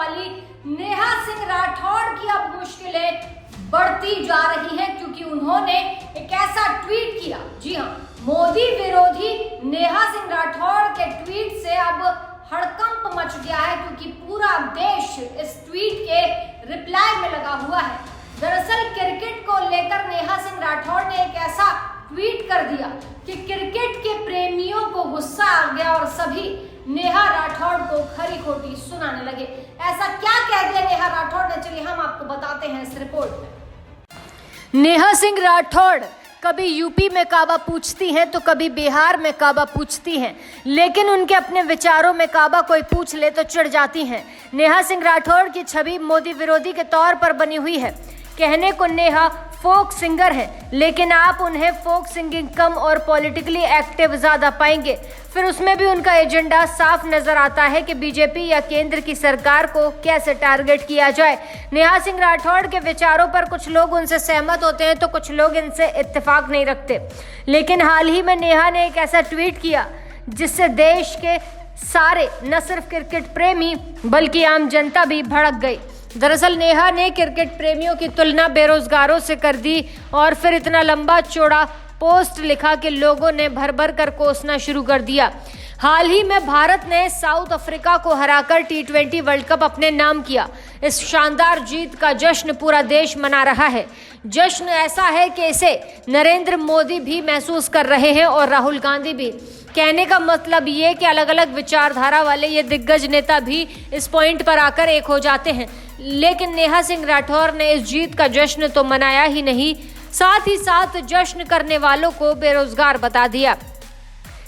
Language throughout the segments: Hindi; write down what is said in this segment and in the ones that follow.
वाली नेहा सिंह राठौड़ की अब मुश्किलें बढ़ती जा रही हैं, क्योंकि उन्होंने एक ऐसा ट्वीट किया। जी हाँ, मोदी विरोधी नेहा सिंह राठौड़ के ट्वीट से अब हड़कंप मच गया है, क्योंकि पूरा देश इस ट्वीट के रिप्लाई में लगा हुआ है। दरअसल क्रिकेट को लेकर नेहा सिंह राठौड़ ने एक ऐसा ट्वीट कर दिया कि क्रिकेट के प्रेमियों को गुस्सा आ गया और सभी नेहा राठौड़ को खरी खोटी सुनाने लगे। ऐसा क्या कह दिया नेहा राठौड़ ने, चलिए हम आपको बताते हैं इस रिपोर्ट में। नेहा सिंह राठौड़ कभी यूपी में काबा पूछती हैं तो कभी बिहार में काबा पूछती हैं, लेकिन उनके अपने विचारों में काबा कोई पूछ ले तो चिढ़ जाती हैं। नेहा सिंह राठौड़ की छवि मोदी विरोधी के तौर पर बनी हुई है। कहने को नेहा फोक सिंगर है, लेकिन आप उन्हें फोक सिंगिंग कम और पॉलिटिकली एक्टिव ज़्यादा पाएंगे। फिर उसमें भी उनका एजेंडा साफ नजर आता है कि बीजेपी या केंद्र की सरकार को कैसे टारगेट किया जाए। नेहा सिंह राठौड़ के विचारों पर कुछ लोग उनसे सहमत होते हैं तो कुछ लोग इनसे इत्तेफाक नहीं रखते। लेकिन हाल ही में नेहा ने एक ऐसा ट्वीट किया जिससे देश के सारे न सिर्फ क्रिकेट प्रेमी बल्कि आम जनता भी भड़क गई। दरअसल नेहा ने क्रिकेट प्रेमियों की तुलना बेरोजगारों से कर दी और फिर इतना लंबा चौड़ा पोस्ट लिखा कि लोगों ने भर भर कर कोसना शुरू कर दिया। हाल ही में भारत ने साउथ अफ्रीका को हराकर T20 वर्ल्ड कप अपने नाम किया। इस शानदार जीत का जश्न पूरा देश मना रहा है। जश्न ऐसा है कि इसे नरेंद्र मोदी भी महसूस कर रहे हैं और राहुल गांधी भी। कहने का मतलब ये कि अलग अलग विचारधारा वाले ये दिग्गज नेता भी इस पॉइंट पर आकर एक हो जाते हैं। लेकिन नेहा सिंह राठौड़ ने इस जीत का जश्न तो मनाया ही नहीं, साथ ही साथ जश्न करने वालों को बेरोजगार बता दिया।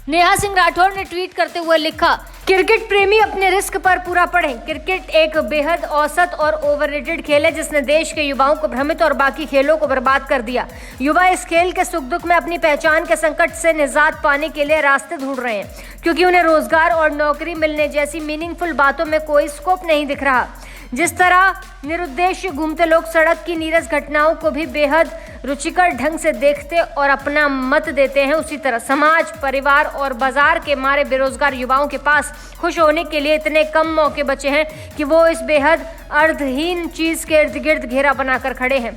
नेहा सिंह राठौड़ ने ट्वीट करते हुए लिखा, क्रिकेट प्रेमी अपने रिस्क पर पूरा पढ़ें। क्रिकेट एक बेहद औसत और ओवररेटेड खेल है जिसने देश के युवाओं को भ्रमित और बाकी खेलों को बर्बाद कर दिया। युवा इस खेल के सुख दुख में अपनी पहचान के संकट से निजात पाने के लिए रास्ते ढूंढ रहे हैं, क्योंकि उन्हें रोजगार और नौकरी मिलने जैसी मीनिंगफुल बातों में कोई स्कोप नहीं दिख रहा। जिस तरह निरुद्देश्य घूमते लोग सड़क की नीरस घटनाओं को भी बेहद रुचिकर ढंग से देखते और अपना मत देते हैं, उसी तरह समाज, परिवार और बाजार के मारे बेरोजगार युवाओं के पास खुश होने के लिए इतने कम मौके बचे हैं कि वो इस बेहद अर्थहीन चीज के इर्द गिर्द घेरा बनाकर खड़े हैं।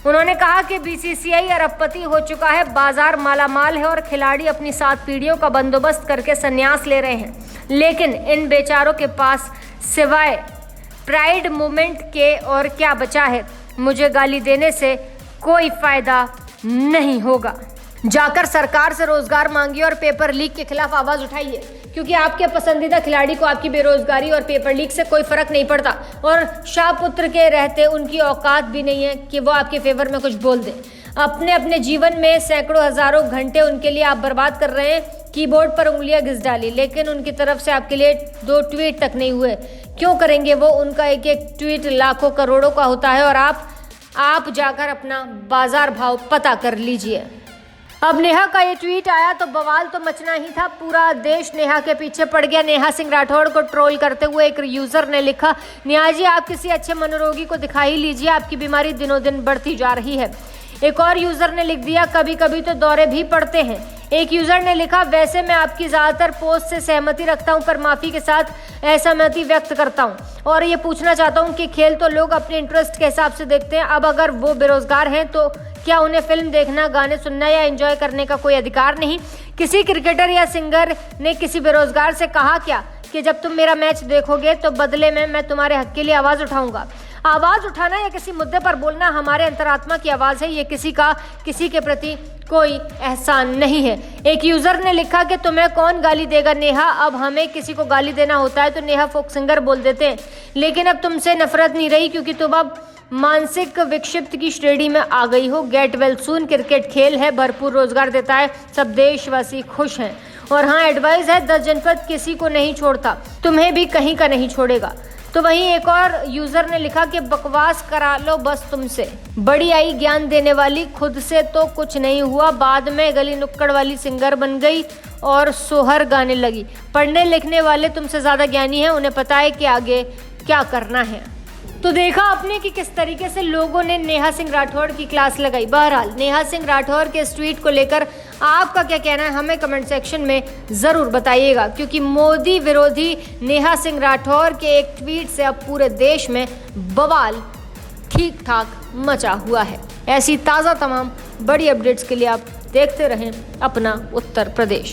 उन्होंने कहा कि BCCI अरबपति हो चुका है, बाजार मालामाल है और खिलाड़ी अपनी 7 पीढ़ियों का बंदोबस्त करके संन्यास ले रहे हैं, लेकिन इन बेचारों के पास सिवाय प्राइड मूवमेंट के और क्या बचा है। मुझे गाली देने से कोई फायदा नहीं होगा। जाकर सरकार से रोजगार मांगिए और पेपर लीक के खिलाफ आवाज उठाइए, क्योंकि आपके पसंदीदा खिलाड़ी को आपकी बेरोजगारी और पेपर लीक से कोई फर्क नहीं पड़ता और शाहपुत्र के रहते उनकी औकात भी नहीं है कि वो आपके फेवर में कुछ बोल दें। अपने जीवन में सैकड़ों हजारों घंटे उनके लिए आप बर्बाद कर रहे हैं। कीबोर्ड पर उंगलियां घिस डाली, लेकिन उनकी तरफ से आपके लिए 2 ट्वीट तक नहीं हुए। क्यों करेंगे वो? उनका एक एक ट्वीट लाखों करोड़ों का होता है और आप जाकर अपना बाजार भाव पता कर लीजिए। अब नेहा का ये ट्वीट आया तो बवाल तो मचना ही था। पूरा देश नेहा के पीछे पड़ गया। नेहा सिंह राठौड़ को ट्रोल करते हुए एक यूजर ने लिखा, नेहा जी आप किसी अच्छे मनोरोगी को दिखा ही लीजिए, आपकी बीमारी दिनों दिन बढ़ती जा रही है। एक और यूजर ने लिख दिया, कभी कभी तो दौरे भी पड़ते हैं। एक यूजर ने लिखा, वैसे मैं आपकी ज्यादातर पोस्ट से सहमति रखता हूं, पर माफी के साथ असहमति व्यक्त करता हूं और ये पूछना चाहता हूं कि खेल तो लोग अपने इंटरेस्ट के हिसाब से देखते हैं। अब अगर वो बेरोजगार हैं तो क्या उन्हें फिल्म देखना, गाने सुनना या एंजॉय करने का कोई अधिकार नहीं? किसी क्रिकेटर या सिंगर ने किसी बेरोजगार से कहा क्या कि जब तुम मेरा मैच देखोगे तो बदले में मैं तुम्हारे हक के लिए आवाज उठाऊंगा? आवाज उठाना या किसी मुद्दे पर बोलना हमारे अंतरात्मा की आवाज है, ये किसी के प्रति कोई एहसान नहीं है। एक यूजर ने लिखा कि तुम्हें कौन गाली देगा नेहा, अब हमें किसी को गाली देना होता है तो नेहा फोक सिंगर बोल देते हैं, लेकिन अब तुमसे नफरत नहीं रही क्योंकि तुम अब मानसिक विक्षिप्त की श्रेणी में आ गई हो। Get well soon. क्रिकेट खेल है, भरपूर रोजगार देता है, सब देशवासी खुश हैं। और हाँ, एडवाइस है, 10 जनपद किसी को नहीं छोड़ता, तुम्हें भी कहीं का नहीं छोड़ेगा। तो वहीं एक और यूजर ने लिखा कि बकवास करा लो बस तुमसे, बड़ी आई ज्ञान देने वाली, खुद से तो कुछ नहीं हुआ, बाद में गली नुक्कड़ वाली सिंगर बन गई और सोहर गाने लगी। पढ़ने लिखने वाले तुमसे ज्यादा ज्ञानी हैं, उन्हें पता है कि आगे क्या करना है। तो देखा आपने कि किस तरीके से लोगों ने नेहा सिंह राठौड़ की क्लास लगाई। बहरहाल नेहा सिंह राठौड़ के इस ट्वीट को लेकर आपका क्या कहना है हमें कमेंट सेक्शन में ज़रूर बताइएगा, क्योंकि मोदी विरोधी नेहा सिंह राठौड़ के एक ट्वीट से अब पूरे देश में बवाल ठीक ठाक मचा हुआ है। ऐसी ताज़ा तमाम बड़ी अपडेट्स के लिए आप देखते रहें अपना उत्तर प्रदेश।